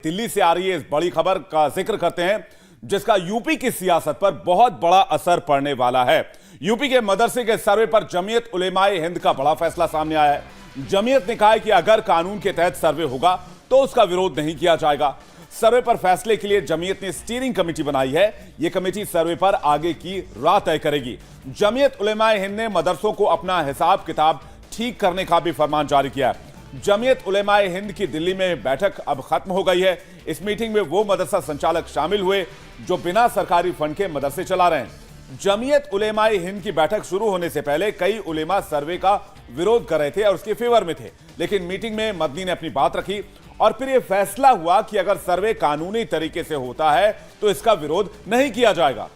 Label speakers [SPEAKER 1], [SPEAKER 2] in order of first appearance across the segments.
[SPEAKER 1] दिल्ली से आ रही है इस बड़ी खबर का जिक्र करते हैं जिसका यूपी की सियासत पर बहुत बड़ा असर पड़ने वाला है। यूपी के मदरसे के सर्वे पर जमीयत उलेमाए हिंद का बड़ा फैसला सामने आया है। जमीयत ने कहा है कि अगर कानून के तहत सर्वे होगा तो उसका विरोध नहीं किया जाएगा। सर्वे पर फैसले के लिए जमीयत ने स्टीयरिंग कमेटी बनाई है। यह कमेटी सर्वे पर आगे की राह तय करेगी। जमीयत उलेमाए हिंद ने मदरसों को अपना हिसाब किताब ठीक करने का भी फरमान जारी किया है। जमीयत उलेमाए हिंद की दिल्ली में बैठक अब खत्म हो गई है। इस मीटिंग में वो मदरसा संचालक शामिल हुए जो बिना सरकारी फंड के मदरसे चला रहे हैं। जमीयत उलेमाए हिंद की बैठक शुरू होने से पहले कई उलेमा सर्वे का विरोध कर रहे थे और उसके फेवर में थे, लेकिन मीटिंग में मदनी ने अपनी बात रखी और फिर यह फैसला हुआ कि अगर सर्वे कानूनी तरीके से होता है तो इसका विरोध नहीं किया जाएगा।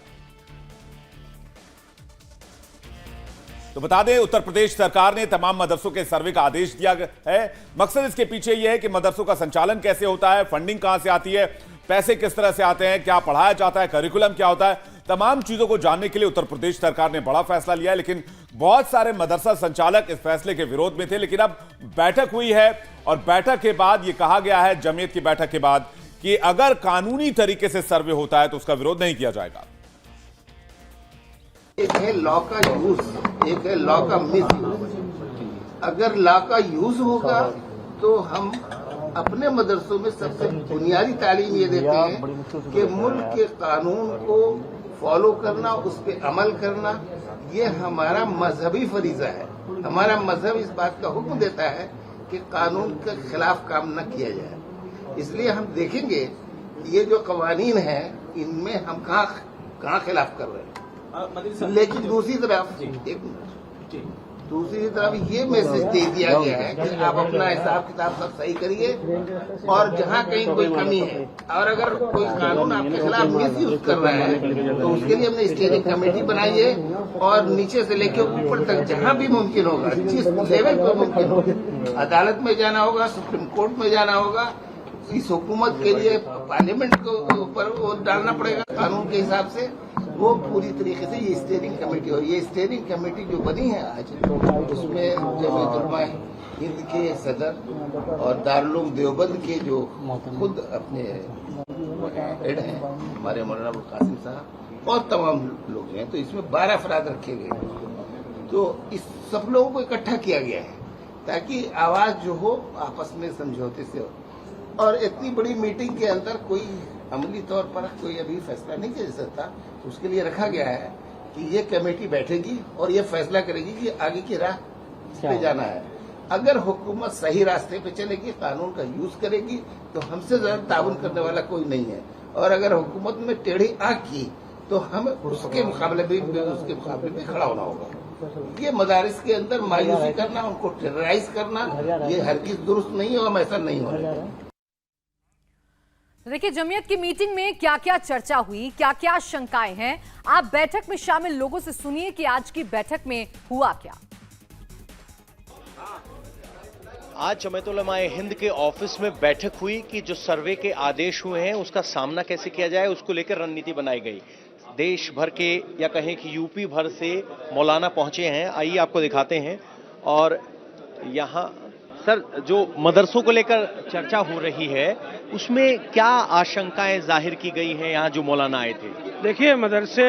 [SPEAKER 1] तो बता दें, उत्तर प्रदेश सरकार ने तमाम मदरसों के सर्वे का आदेश दिया है। मकसद इसके पीछे यह है कि मदरसों का संचालन कैसे होता है, फंडिंग कहां से आती है, पैसे किस तरह से आते हैं, क्या पढ़ाया जाता है, करिकुलम क्या होता है, तमाम चीजों को जानने के लिए उत्तर प्रदेश सरकार ने बड़ा फैसला लिया है। लेकिन बहुत सारे मदरसा संचालक इस फैसले के विरोध में थे, लेकिन अब बैठक हुई है और बैठक के बाद यह कहा गया है, जमीयत की बैठक के बाद, कि अगर कानूनी तरीके से सर्वे होता है तो उसका विरोध नहीं किया जाएगा।
[SPEAKER 2] एक है लॉ का यूज, एक है लॉ का मिस यूज। अगर लॉ का यूज होगा तो हम अपने मदरसों में सबसे बुनियादी तालीम ये देते हैं कि मुल्क के कानून को फॉलो करना, उस पर अमल करना, ये हमारा मजहबी फरीजा है। हमारा मजहब इस बात का हुक्म देता है कि कानून के खिलाफ काम न किया जाए। इसलिए हम देखेंगे ये जो कवानीन है इनमें हम कहाँ खिलाफ कर रहे हैं। लेकिन दूसरी तरफ ये मैसेज दे दिया गया है कि आप अपना हिसाब किताब सब सही करिए और जहाँ कहीं कोई कमी है और अगर कोई कानून आपके खिलाफ मिस यूज कर रहा है तो उसके लिए हमने स्टीयरिंग कमेटी बनाई है और नीचे से लेकर ऊपर तक जहाँ भी मुमकिन होगा, जिस लेवल पर मुमकिन होगा, अदालत में जाना होगा, सुप्रीम कोर्ट में जाना होगा। इस हुकूमत के लिए पार्लियामेंट को ऊपर वो डालना पड़ेगा कानून के हिसाब से। वो पूरी तरीके से ये स्टीयरिंग कमेटी और ये स्टीयरिंग कमेटी जो बनी है आज, उसमें जमीयत उलेमाए हिंद के सदर और दारुल उलूम देवबंद के जो खुद अपने हेड हैं हमारे मौलाना अबुल कासिम साहब और तमाम लोग हैं, तो इसमें 12 अफराद रखे गए। तो इस सब लोगों को इकट्ठा किया गया है ताकि आवाज जो हो आपस में समझौते से हो। और इतनी बड़ी मीटिंग के अंदर कोई अमली तौर पर कोई अभी फैसला नहीं किया जा सकता। उसके लिए रखा गया है कि ये कमेटी बैठेगी और ये फैसला करेगी कि आगे की राह पे जाना है। अगर हुकूमत सही रास्ते पे चलेगी, कानून का यूज करेगी, तो हमसे ज्यादा ताउन करने वाला कोई नहीं है। और अगर हुकूमत में टेढ़ी आंख की तो हमें उसके मुकाबले में खड़ा होना होगा। ये मदारिस के अंदर मायूसी करना, उनको टेरराइज करना, ये हरगिज़ दुरुस्त नहीं है और हम ऐसा नहीं होना।
[SPEAKER 3] देखिए, जमीयत की मीटिंग में क्या क्या चर्चा हुई, क्या क्या शंकाएं हैं, आप बैठक में शामिल लोगों से सुनिए कि आज की बैठक में हुआ क्या।
[SPEAKER 4] आज जमीयत उलेमाए हिंद के ऑफिस में बैठक हुई कि जो सर्वे के आदेश हुए हैं उसका सामना कैसे किया जाए, उसको लेकर रणनीति बनाई गई। देश भर के या कहें कि यूपी भर से मौलाना पहुंचे हैं, आइए आपको दिखाते हैं। और यहाँ सर, जो मदरसों को लेकर चर्चा हो रही है उसमें क्या आशंकाएं जाहिर की गई हैं यहाँ जो मौलाना आए थे?
[SPEAKER 5] देखिए, मदरसे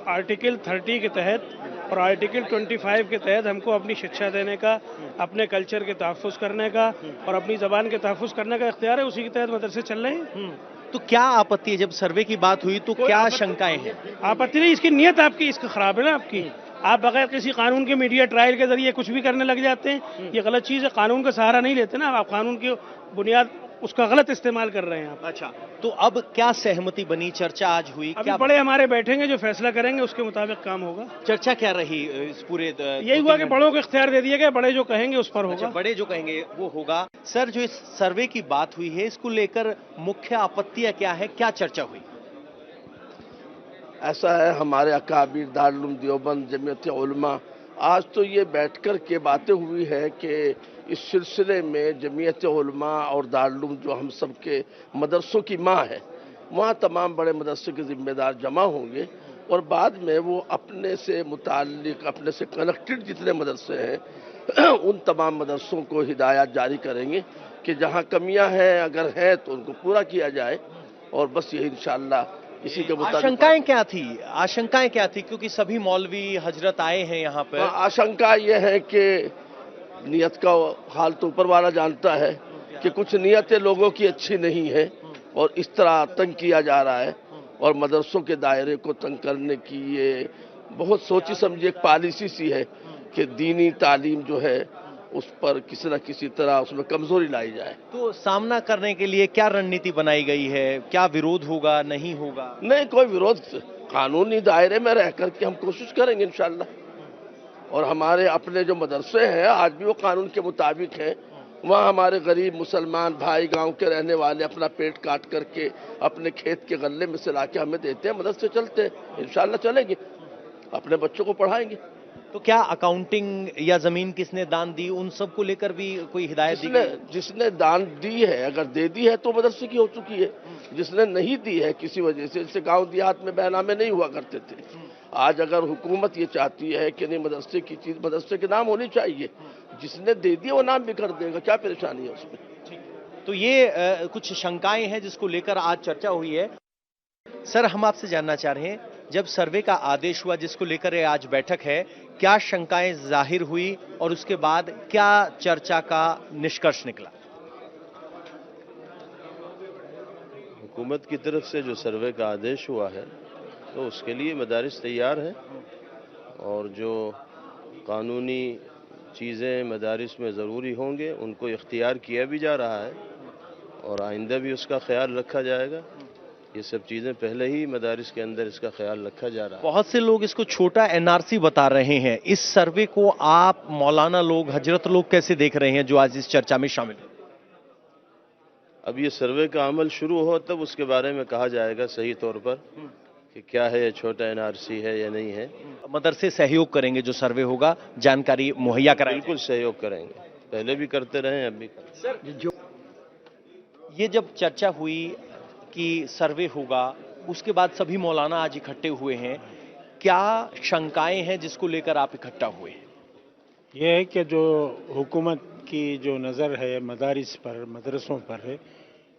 [SPEAKER 5] आर्टिकल 30 के तहत और आर्टिकल 25 के तहत हमको अपनी शिक्षा देने का, अपने कल्चर के तहफ़्फ़ुज़ करने का और अपनी ज़बान के तहफ़्फ़ुज़ करने का इख्तियार है। उसी के तहत मदरसे चल रहे हैं।
[SPEAKER 4] तो क्या आपत्ति है? जब सर्वे की बात हुई तो क्या शंकाएं हैं?
[SPEAKER 5] आपत्ति नहीं, इसकी नीयत आपकी इसका खराब है ना। आपकी आप बगैर किसी कानून के मीडिया ट्रायल के जरिए कुछ भी करने लग जाते हैं, ये गलत चीज़ है। कानून का सहारा नहीं लेते ना आप, कानून की बुनियाद उसका गलत इस्तेमाल कर रहे हैं आप।
[SPEAKER 4] अच्छा, तो अब क्या सहमति बनी, चर्चा आज हुई?
[SPEAKER 5] अभी
[SPEAKER 4] क्या
[SPEAKER 5] बड़े हमारे बैठेंगे, जो फैसला करेंगे उसके मुताबिक काम होगा।
[SPEAKER 4] चर्चा क्या रही इस पूरे?
[SPEAKER 5] यही हुआ कि बड़ों को इख्तियार दे दिया गया, बड़े जो कहेंगे उस पर होगा।
[SPEAKER 4] अच्छा, बड़े जो कहेंगे वो होगा। सर, जो इस सर्वे की बात हुई है इसको लेकर मुख्य आपत्तियां क्या है, क्या चर्चा हुई?
[SPEAKER 6] ऐसा है, हमारे अकाबिर दारुल उलूम देवबंद जमीयत उलमा आज तो ये बैठकर के बातें हुई है कि इस सिलसिले में जमीयत उलमा और दारुल उलूम जो हम सब के मदरसों की माँ है, वहाँ तमाम बड़े मदरसे के जिम्मेदार जमा होंगे और बाद में वो अपने से मुताल्लिक, अपने से कनेक्टेड जितने मदरसे हैं उन तमाम मदरसों को हिदायत जारी करेंगे कि जहाँ कमियां हैं अगर हैं तो उनको पूरा किया जाए, और बस यही इंशाअल्लाह इसी के मुताबिक।
[SPEAKER 4] आशंकाएं क्या थी क्योंकि सभी मौलवी हजरत आए हैं यहाँ पर।
[SPEAKER 6] आशंका यह है कि नियत का हाल तो ऊपर वाला जानता है कि कुछ नियतें लोगों की अच्छी नहीं है और इस तरह तंग किया जा रहा है, और मदरसों के दायरे को तंग करने की ये बहुत सोची समझी एक पॉलिसी सी है कि दीनी तालीम जो है उस पर किसी न किसी तरह उसमें कमजोरी लाई जाए।
[SPEAKER 4] तो सामना करने के लिए क्या रणनीति बनाई गई है? क्या विरोध होगा, नहीं होगा?
[SPEAKER 6] नहीं, कोई विरोध, कानूनी दायरे में रह करके हम कोशिश करेंगे इंशाअल्लाह। और हमारे अपने जो मदरसे हैं आज भी वो कानून के मुताबिक हैं। वहाँ हमारे गरीब मुसलमान भाई गांव के रहने वाले अपना पेट काट करके अपने खेत के गल्ले में से लाके हमें देते हैं, मदरसे चलते हैं, इंशाअल्लाह चलेंगे, अपने बच्चों को पढ़ाएंगे।
[SPEAKER 4] तो क्या अकाउंटिंग या जमीन किसने दान दी, उन सब को लेकर भी कोई हिदायत दी गई?
[SPEAKER 6] जिसने दान दी है, अगर दे दी है तो मदरसे की हो चुकी है। जिसने नहीं दी है किसी वजह से, जैसे गांव देहात में बैनामे नहीं हुआ करते थे, आज अगर हुकूमत ये चाहती है कि नहीं मदरसे की चीज मदरसे के नाम होनी चाहिए, जिसने दे दी वो नाम भी कर देगा, क्या परेशानी है उसमें।
[SPEAKER 4] तो ये कुछ शंकाएं हैं जिसको लेकर आज चर्चा हुई है। सर, हम आपसे जानना चाह रहे हैं, जब सर्वे का आदेश हुआ जिसको लेकर आज बैठक है, क्या शंकाएं जाहिर हुई और उसके बाद क्या चर्चा का निष्कर्ष निकला?
[SPEAKER 7] हुकूमत की तरफ से जो सर्वे का आदेश हुआ है तो उसके लिए मदारिस तैयार हैं, और जो कानूनी चीज़ें मदारिस में ज़रूरी होंगे उनको इख्तियार किया भी जा रहा है और आइंदा भी उसका ख्याल रखा जाएगा। ये सब चीज़ें पहले ही मदारिस के अंदर इसका ख्याल रखा जा रहा है।
[SPEAKER 4] बहुत से लोग इसको छोटा एनआरसी बता रहे हैं। इस सर्वे को आप मौलाना लोग, हजरत लोग कैसे देख रहे हैं जो आज इस चर्चा में शामिल है?
[SPEAKER 7] अब ये सर्वे का अमल शुरू हो तब उसके बारे में कहा जाएगा सही तौर पर कि क्या है, ये छोटा एनआरसी है या नहीं है।
[SPEAKER 4] मदरसे सहयोग करेंगे जो सर्वे होगा, जानकारी मुहैया कराएंगे?
[SPEAKER 7] बिल्कुल सहयोग करेंगे, पहले भी करते रहे, अब भी करेंगे।
[SPEAKER 4] ये जब चर्चा हुई कि सर्वे होगा, उसके बाद सभी मौलाना आज इकट्ठे हुए हैं, क्या शंकाएं हैं जिसको लेकर आप इकट्ठा हुए हैं?
[SPEAKER 5] यह है कि जो हुकूमत की जो नज़र है मदारिस पर, मदरसों पर है,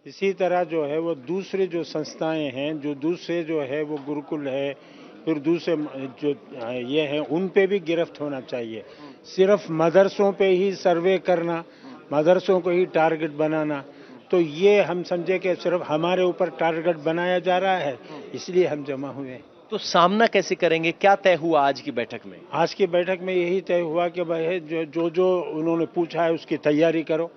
[SPEAKER 5] इसी तरह जो है वो दूसरे जो संस्थाएं हैं, जो दूसरे जो है वो गुरुकुल है, फिर दूसरे जो ये हैं उन पे भी गिरफ्त होना चाहिए। सिर्फ मदरसों पे ही सर्वे करना, मदरसों को ही टारगेट बनाना, तो ये हम समझे कि सिर्फ हमारे ऊपर टारगेट बनाया जा रहा है, इसलिए हम जमा हुए।
[SPEAKER 4] तो सामना कैसे करेंगे? क्या तय हुआ आज की बैठक में?
[SPEAKER 5] आज की बैठक में यही तय हुआ कि भाई जो उन्होंने पूछा है उसकी तैयारी करो,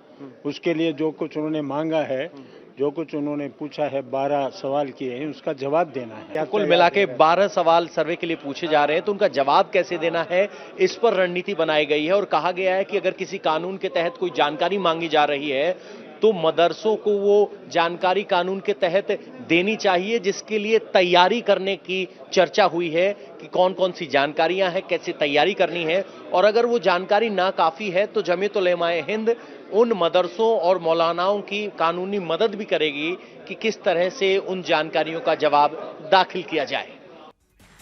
[SPEAKER 5] उसके लिए जो कुछ उन्होंने मांगा है, जो कुछ उन्होंने पूछा है, 12 सवाल किए हैं, उसका जवाब देना है।
[SPEAKER 4] क्या कुल मिला के 12 सवाल सर्वे के लिए पूछे जा रहे हैं, तो उनका जवाब कैसे देना है, इस पर रणनीति बनाई गई है। और कहा गया है कि अगर किसी कानून के तहत कोई जानकारी मांगी जा रही है तो मदरसों को वो जानकारी कानून के तहत देनी चाहिए, जिसके लिए तैयारी करने की चर्चा हुई है कि कौन कौन सी जानकारियां हैं, कैसे तैयारी करनी है। और अगर वो जानकारी ना काफी है तो जमीयत उलेमाए हिंद उन मदरसों और मौलानाओं की कानूनी मदद भी करेगी कि किस तरह से उन जानकारियों का जवाब दाखिल किया जाए।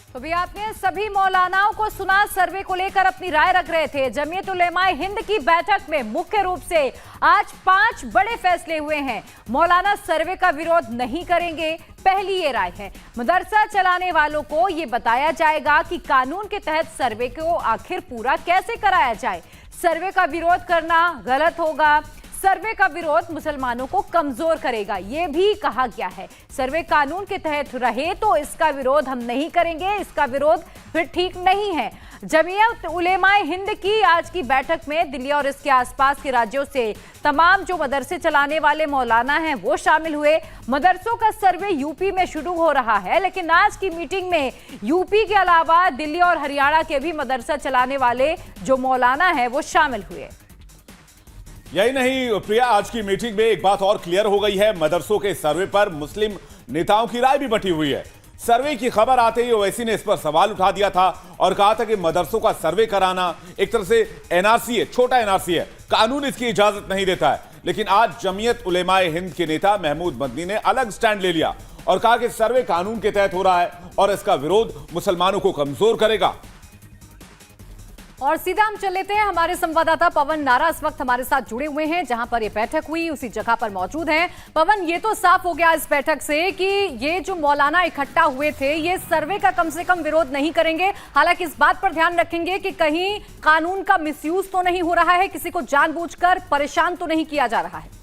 [SPEAKER 3] तो भी आपने सभी मौलानाओं को सुना, सर्वे को लेकर अपनी राय रख रहे थे। जमीयत उलेमाए हिंद की बैठक में मुख्य रूप से आज 5 बड़े फैसले हुए हैं। मौलाना सर्वे का विरोध नहीं करेंगे, पहली ये राय है। मदरसा चलाने वालों को ये बताया जाएगा कि कानून के तहत सर्वे को आखिर पूरा कैसे कराया जाए। सर्वे का विरोध करना गलत होगा, सर्वे का विरोध मुसलमानों को कमजोर करेगा, यह भी कहा गया है। सर्वे कानून के तहत रहे तो इसका विरोध हम नहीं करेंगे, इसका विरोध फिर ठीक नहीं है। जमीयत उलेमाए हिंद की आज की बैठक में दिल्ली और इसके आसपास के राज्यों से तमाम जो मदरसे चलाने वाले मौलाना हैं वो शामिल हुए। मदरसों का सर्वे यूपी में शुरू हो रहा है, लेकिन आज की मीटिंग में यूपी के अलावा दिल्ली और हरियाणा के भी मदरसा चलाने वाले जो मौलाना हैं वो शामिल हुए।
[SPEAKER 1] यही नहीं प्रिया, आज की मीटिंग में एक बात और क्लियर हो गई है। मदरसों के सर्वे पर मुस्लिम नेताओं की राय भी बटी हुई है। सर्वे की खबर आते ही ओवैसी ने इस पर सवाल उठा दिया था और कहा था कि मदरसों का सर्वे कराना एक तरह से एनआरसी है, छोटा एनआरसी है, कानून इसकी इजाजत नहीं देता है। लेकिन आज जमीयत उलेमाए हिंद के नेता महमूद मदनी ने अलग स्टैंड ले लिया और कहा कि सर्वे कानून के तहत हो रहा है और इसका विरोध मुसलमानों को कमजोर करेगा।
[SPEAKER 3] और सीधा हम चल लेते हैं, हमारे संवाददाता पवन नारा इस वक्त हमारे साथ जुड़े हुए हैं, जहां पर ये बैठक हुई उसी जगह पर मौजूद हैं। पवन, ये तो साफ हो गया इस बैठक से कि ये जो मौलाना इकट्ठा हुए थे ये सर्वे का कम से कम विरोध नहीं करेंगे, हालांकि इस बात पर ध्यान रखेंगे कि कहीं कानून का मिसयूज तो नहीं हो रहा है, किसी को जानबूझकर परेशान तो नहीं किया जा रहा है।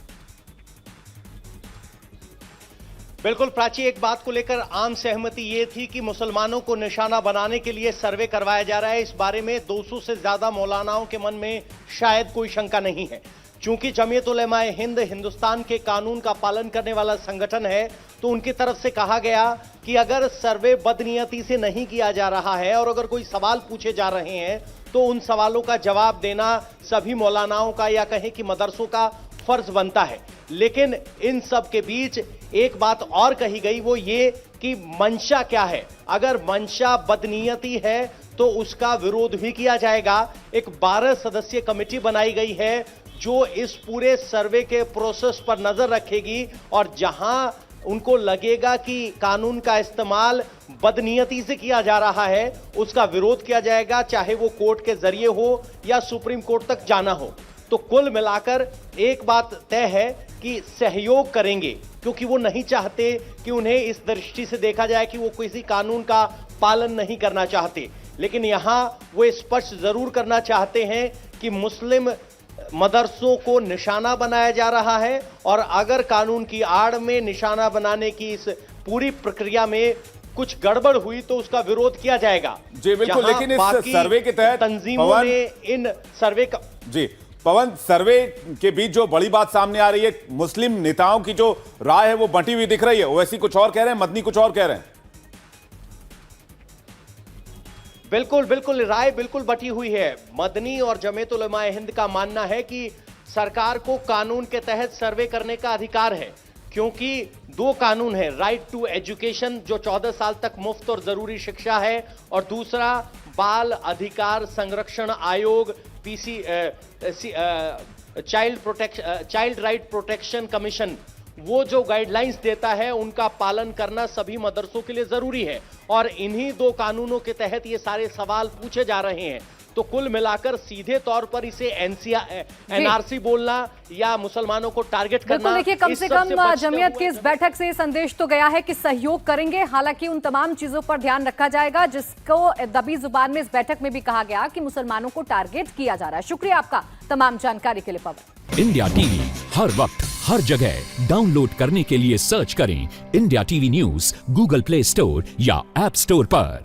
[SPEAKER 4] बिल्कुल प्राची, एक बात को लेकर आम सहमति ये थी कि मुसलमानों को निशाना बनाने के लिए सर्वे करवाया जा रहा है। इस बारे में 200 से ज्यादा मौलानाओं के मन में शायद कोई शंका नहीं है। चूंकि जमीयत उलेमाए हिंद हिंदुस्तान के कानून का पालन करने वाला संगठन है, तो उनकी तरफ से कहा गया कि अगर सर्वे बदनीयती से नहीं किया जा रहा है और अगर कोई सवाल पूछे जा रहे हैं तो उन सवालों का जवाब देना सभी मौलानाओं का या कहें कि मदरसों का फर्ज बनता है। लेकिन इन सब के बीच एक बात और कही गई, वो ये कि मंशा क्या है। अगर मंशा बदनीयती है तो उसका विरोध भी किया जाएगा। एक 12 सदस्यीय कमेटी बनाई गई है जो इस पूरे सर्वे के प्रोसेस पर नजर रखेगी और जहां उनको लगेगा कि कानून का इस्तेमाल बदनीयती से किया जा रहा है उसका विरोध किया जाएगा, चाहे वो कोर्ट के जरिए हो या सुप्रीम कोर्ट तक जाना हो। तो कुल मिलाकर एक बात तय है कि सहयोग करेंगे, क्योंकि वो नहीं चाहते कि उन्हें इस दृष्टि से देखा जाए कि वो किसी कानून का पालन नहीं करना चाहते। लेकिन यहां वो स्पष्ट जरूर करना चाहते हैं कि मुस्लिम मदरसों को निशाना बनाया जा रहा है और अगर कानून की आड़ में निशाना बनाने की इस पूरी प्रक्रिया में कुछ गड़बड़ हुई तो उसका विरोध किया जाएगा।
[SPEAKER 1] जी बिल्कुल, लेकिन इस सर्वे के तहत
[SPEAKER 4] तंजीमों ने इन सर्वे का
[SPEAKER 1] जी पवन, सर्वे के बीच जो बड़ी बात सामने आ रही है, मुस्लिम नेताओं की जो राय है वो बंटी हुई दिख रही है। ओवैसी कुछ और कह रहे हैं, मदनी कुछ और कह रहे हैं।
[SPEAKER 4] बिल्कुल बिल्कुल, राय बिल्कुल बटी हुई है। मदनी और जमीयत उलेमाए हिंद का मानना है कि सरकार को कानून के तहत सर्वे करने का अधिकार है, क्योंकि 2 कानून है, राइट टू एजुकेशन जो 14 साल तक मुफ्त और जरूरी शिक्षा है, और दूसरा बाल अधिकार संरक्षण आयोग चाइल्ड राइट प्रोटेक्शन कमीशन, वो जो गाइडलाइंस देता है उनका पालन करना सभी मदरसों के लिए जरूरी है। और इन्हीं 2 कानूनों के तहत ये सारे सवाल पूछे जा रहे हैं। तो कुल मिलाकर सीधे तौर पर इसे एनआरसी बोलना या मुसलमानों को टारगेट करना,
[SPEAKER 3] बिल्कुल देखिए, कम से कम जमीयत की इस बैठक से संदेश तो गया है कि सहयोग करेंगे। हालांकि उन तमाम चीजों पर ध्यान रखा जाएगा जिसको दबी जुबान में इस बैठक में भी कहा गया कि मुसलमानों को टारगेट किया जा रहा है। शुक्रिया आपका तमाम जानकारी के लिए पवन।
[SPEAKER 8] इंडिया टीवी हर वक्त हर जगह डाउनलोड करने के लिए सर्च करें India TV news Google play store या ऐप स्टोर पर।